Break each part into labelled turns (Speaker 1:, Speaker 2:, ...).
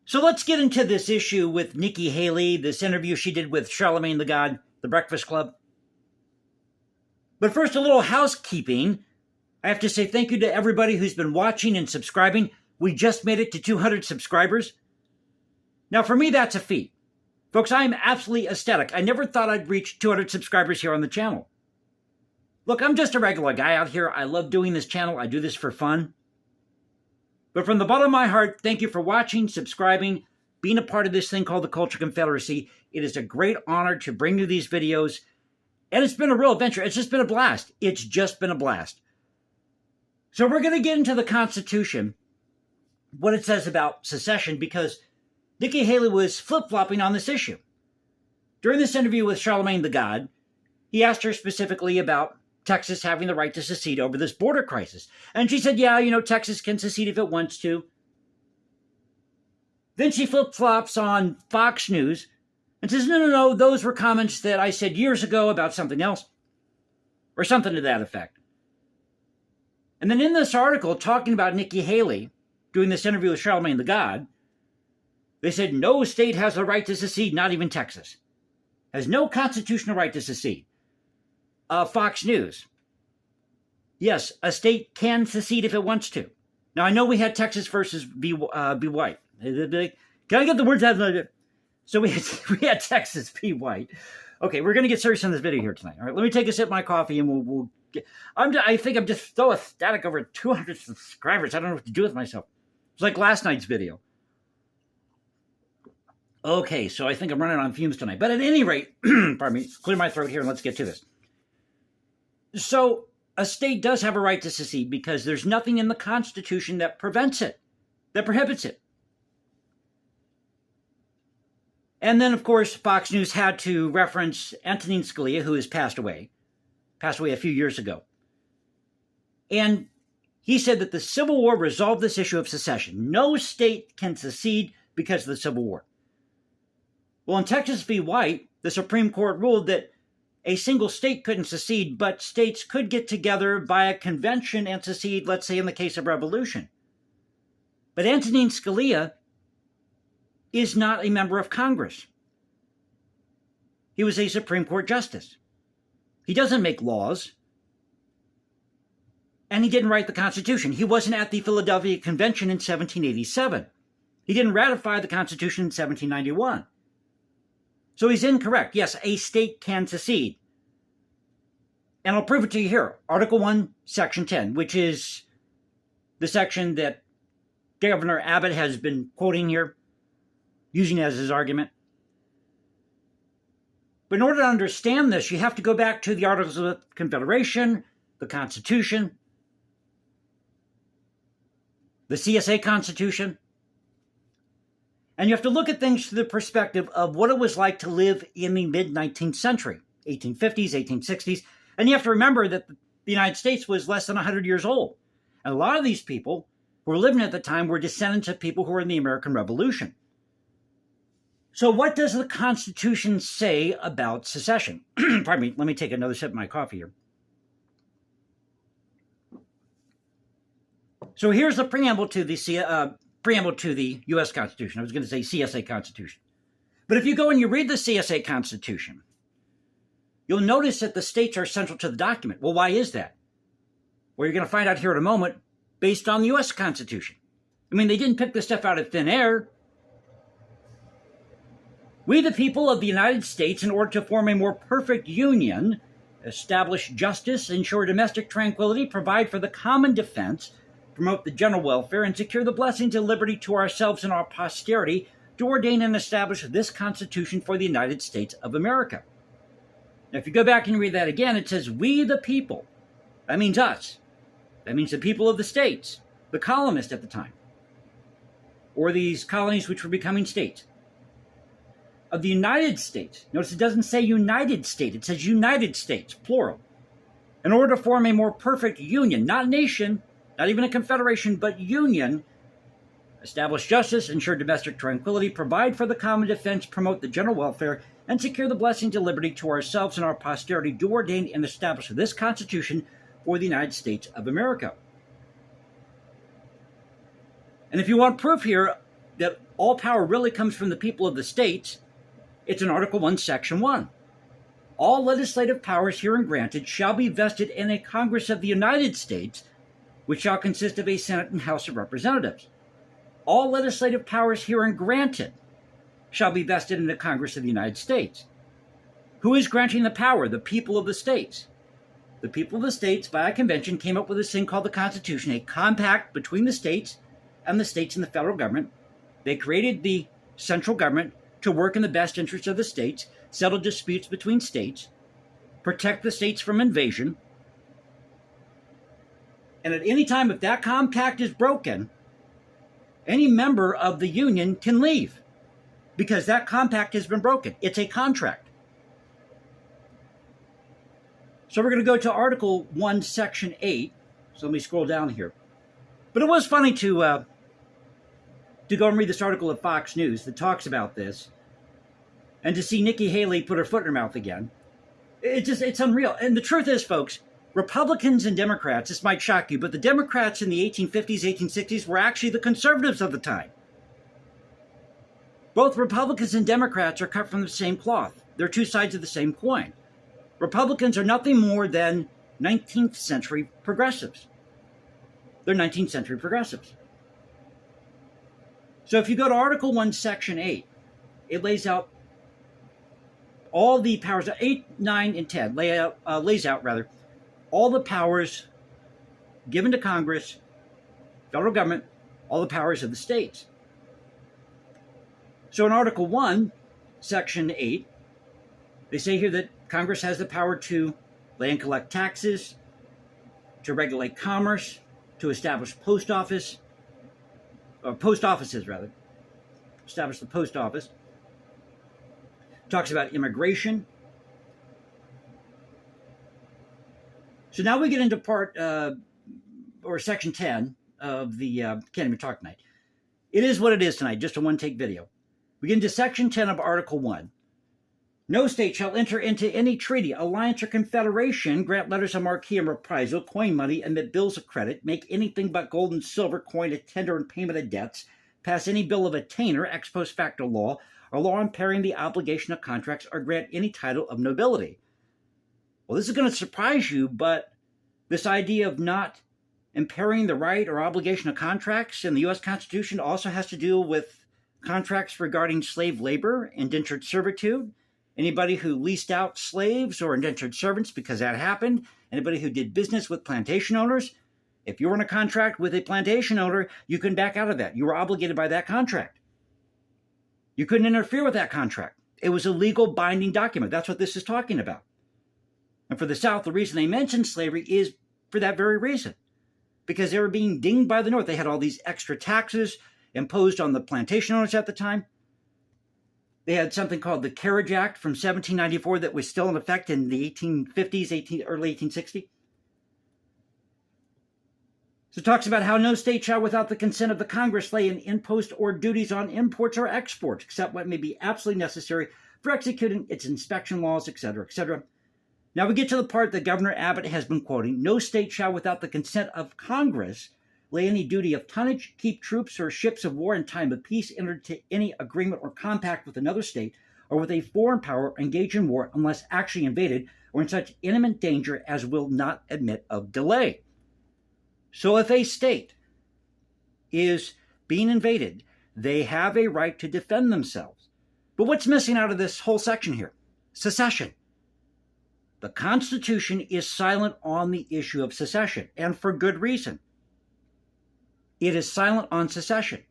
Speaker 1: So let's get into this issue with Nikki Haley, this interview she did with Charlemagne the God, The Breakfast Club. But first, a little housekeeping. I have to say thank you to everybody who's been watching and subscribing. We just made it to 200 subscribers. Now, for me, that's a feat. Folks, I am absolutely ecstatic. I never thought I'd reach 200 subscribers here on the channel. Look, I'm just a regular guy out here. I love doing this channel. I do this for fun. But from the bottom of my heart, thank you for watching, subscribing, being a part of this thing called the Culture Confederacy. It is a great honor to bring you these videos. And it's been a real adventure. It's just been a blast. It's just been a blast. So we're going to get into the Constitution, what it says about secession, because Nikki Haley was flip-flopping on this issue. During this interview with Charlemagne the God, he asked her specifically about Texas having the right to secede over this border crisis. And she said, yeah, Texas can secede if it wants to. Then she flip-flops on Fox News and says, no, those were comments that I said years ago about something else, or something to that effect. And then in this article, talking about Nikki Haley doing this interview with Charlemagne the God, they said no state has the right to secede, not even Texas. Has no constitutional right to secede. Fox News. Yes, a state can secede if it wants to. Now, I know we had Texas versus be white. Can I get the words out of it? So we had Texas be white. Okay, we're going to get serious on this video here tonight. All right, let me take a sip of my coffee and we'll get... I think I'm just so ecstatic over 200 subscribers. I don't know what to do with myself. It's like last night's video. Okay, so I think I'm running on fumes tonight. But at any rate, pardon me, clear my throat here and let's get to this. So a state does have a right to secede because there's nothing in the Constitution that prevents it, that prohibits it. And then, of course, Fox News had to reference Antonin Scalia, who has passed away a few years ago. And he said that the Civil War resolved this issue of secession. No state can secede because of the Civil War. Well, in Texas v. White, the Supreme Court ruled that a single state couldn't secede, but states could get together by a convention and secede, let's say in the case of revolution. But Antonin Scalia is not a member of Congress. He was a Supreme Court justice. He doesn't make laws. And he didn't write the Constitution. He wasn't at the Philadelphia Convention in 1787. He didn't ratify the Constitution in 1791. So he's incorrect. Yes, a state can secede. And I'll prove it to you here. Article 1, Section 10, which is the section that Governor Abbott has been quoting here, using as his argument. But in order to understand this, you have to go back to the Articles of Confederation, the Constitution, the CSA Constitution. And you have to look at things through the perspective of what it was like to live in the mid-19th century, 1850s, 1860s. And you have to remember that the United States was less than 100 years old. And a lot of these people who were living at the time were descendants of people who were in the American Revolution. So what does the Constitution say about secession? Pardon me, let me take another sip of my coffee here. So here's the preamble to the U.S. Constitution. I was going to say CSA Constitution. But if you go and you read the CSA Constitution, you'll notice that the states are central to the document. Well, why is that? Well, you're going to find out here in a moment based on the U.S. Constitution. I mean, they didn't pick this stuff out of thin air. We, the people of the United States, in order to form a more perfect union, establish justice, ensure domestic tranquility, provide for the common defense, promote the general welfare, and secure the blessings and liberty to ourselves and our posterity, to ordain and establish this Constitution for the United States of America. Now, if you go back and read that again, it says, we the people. That means us. That means the people of the states, the colonists at the time, or these colonies which were becoming states, of the United States. Notice it doesn't say United States. It says United States, plural. In order to form a more perfect union, not nation, not even a confederation, but union, establish justice, ensure domestic tranquility, provide for the common defense, promote the general welfare, and secure the blessings and liberty to ourselves and our posterity, do ordain and establish this Constitution for the United States of America. And if you want proof here, that all power really comes from the people of the states, it's in Article 1, Section 1. All legislative powers herein granted shall be vested in a Congress of the United States, which shall consist of a Senate and House of Representatives. All legislative powers herein granted shall be vested in the Congress of the United States. Who is granting the power? The people of the states. The people of the states, by a convention, came up with this thing called the Constitution, a compact between the states and the federal government. They created the central government to work in the best interests of the states, settle disputes between states, protect the states from invasion. And at any time, if that compact is broken, any member of the union can leave because that compact has been broken. It's a contract. So we're going to go to Article 1, Section 8. So let me scroll down here. But it was funny to go and read this article at Fox News that talks about this, and to see Nikki Haley put her foot in her mouth again. It's unreal. And the truth is, folks, Republicans and Democrats, this might shock you, but the Democrats in the 1850s, 1860s were actually the conservatives of the time. Both Republicans and Democrats are cut from the same cloth. They're two sides of the same coin. Republicans are nothing more than 19th century progressives. They're 19th century progressives. So if you go to Article 1, Section 8, it lays out all the powers, 8, 9, and 10, lays out all the powers given to Congress, federal government, all the powers of the states. So in Article 1, Section 8, they say here that Congress has the power to lay and collect taxes, to regulate commerce, to establish post offices, establish the post office. Talks about immigration. So now we get into Section 10 of the, can't even talk tonight. It is what it is tonight, just a one-take video. We get into Section 10 of Article 1. No state shall enter into any treaty, alliance, or confederation, grant letters of marque and reprisal, coin money, emit bills of credit, make anything but gold and silver coin a tender in payment of debts, pass any bill of attainder, ex post facto law, or law impairing the obligation of contracts, or grant any title of nobility. Well, this is going to surprise you, but this idea of not impairing the right or obligation of contracts in the U.S. Constitution also has to do with contracts regarding slave labor, indentured servitude, anybody who leased out slaves or indentured servants, because that happened, anybody who did business with plantation owners. If you were in a contract with a plantation owner, you couldn't back out of that. You were obligated by that contract. You couldn't interfere with that contract. It was a legal binding document. That's what this is talking about. And for the South, the reason they mentioned slavery is for that very reason. Because they were being dinged by the North. They had all these extra taxes imposed on the plantation owners at the time. They had something called the Carriage Act from 1794 that was still in effect in the 1850s, early 1860. So it talks about how no state shall, without the consent of the Congress, lay an impost or duties on imports or exports, except what may be absolutely necessary for executing its inspection laws, etc., etc. Now we get to the part that Governor Abbott has been quoting. No state shall, without the consent of Congress, lay any duty of tonnage, keep troops or ships of war in time of peace, enter into any agreement or compact with another state, or with a foreign power, engage in war unless actually invaded, or in such imminent danger as will not admit of delay. So if a state is being invaded, they have a right to defend themselves. But what's missing out of this whole section here? Secession. The Constitution is silent on the issue of secession, and for good reason. It is silent on secession.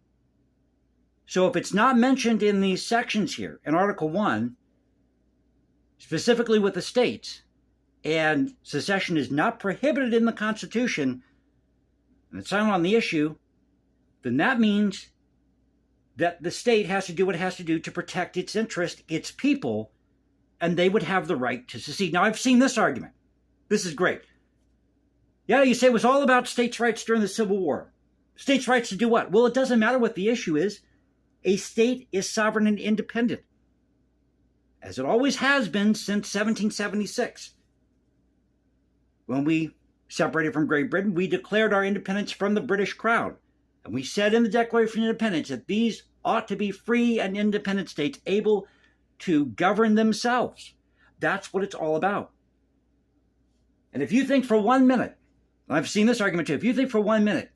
Speaker 1: So if it's not mentioned in these sections here, in Article 1, specifically with the states, and secession is not prohibited in the Constitution, and it's silent on the issue, then that means that the state has to do what it has to do to protect its interest, its people, and they would have the right to secede. Now, I've seen this argument. This is great. Yeah, you say it was all about states' rights during the Civil War. States' rights to do what? Well, it doesn't matter what the issue is. A state is sovereign and independent, as it always has been since 1776. When we separated from Great Britain, we declared our independence from the British Crown. And we said in the Declaration of Independence that these ought to be free and independent states able to govern themselves. That's what it's all about. And if you think for 1 minute, I've seen this argument too, if you think for 1 minute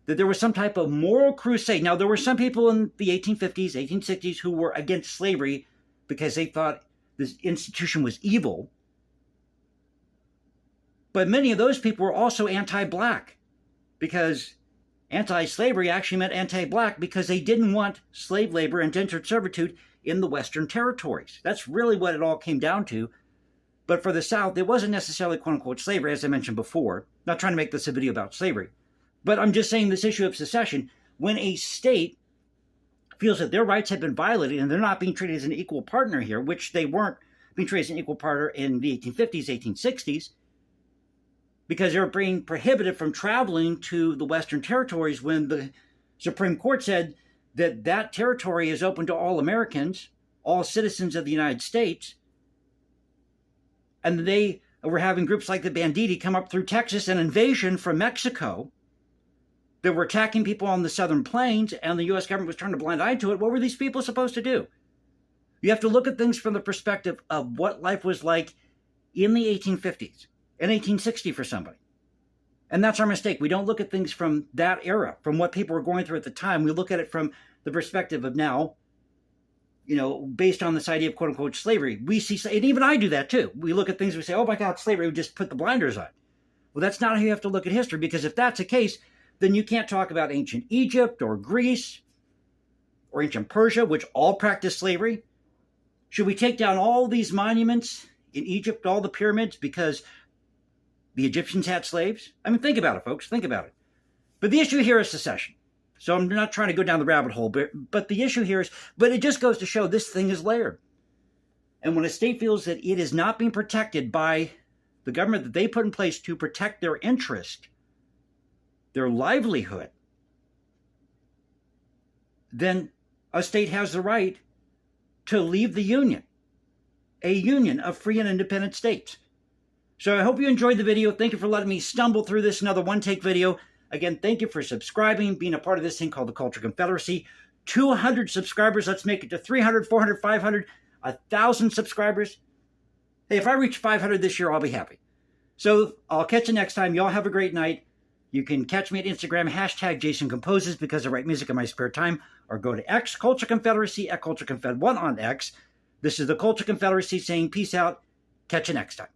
Speaker 1: that there was some type of moral crusade, now there were some people in the 1850s, 1860s who were against slavery because they thought this institution was evil, but many of those people were also anti-black, because anti-slavery actually meant anti-black because they didn't want slave labor and indentured servitude in the Western territories. That's really what it all came down to. But for the South, it wasn't necessarily quote-unquote slavery, as I mentioned before. Not trying to make this a video about slavery. But I'm just saying this issue of secession, when a state feels that their rights have been violated and they're not being treated as an equal partner here, which they weren't being treated as an equal partner in the 1850s, 1860s, because they were being prohibited from traveling to the Western territories when the Supreme Court said that that territory is open to all Americans, all citizens of the United States. And they were having groups like the Banditti come up through Texas, an invasion from Mexico. They were attacking people on the Southern Plains, and the U.S. government was turning a blind eye to it. What were these people supposed to do? You have to look at things from the perspective of what life was like in the 1850s, in 1860 for somebody. And that's our mistake. We don't look at things from that era, from what people were going through at the time. We look at it from the perspective of now, based on this idea of quote-unquote slavery. We see, and even I do that too. We look at things and we say, oh my God, slavery, we just put the blinders on. Well, that's not how you have to look at history, because if that's the case, then you can't talk about ancient Egypt or Greece or ancient Persia, which all practiced slavery. Should we take down all these monuments in Egypt, all the pyramids, because the Egyptians had slaves? I mean, think about it, folks. Think about it. But the issue here is secession. So I'm not trying to go down the rabbit hole, but the issue here is, but it just goes to show this thing is layered. And when a state feels that it is not being protected by the government that they put in place to protect their interest, their livelihood, then a state has the right to leave the union, a union of free and independent states. So I hope you enjoyed the video. Thank you for letting me stumble through this, another one-take video. Again, thank you for subscribing, being a part of this thing called the Culture Confederacy. 200 subscribers. Let's make it to 300, 400, 500, 1,000 subscribers. Hey, if I reach 500 this year, I'll be happy. So I'll catch you next time. Y'all have a great night. You can catch me at Instagram, #JasonComposes, because I write music in my spare time, or go to X, Culture Confederacy, at CultureConfed1 on X. This is the Culture Confederacy saying peace out. Catch you next time.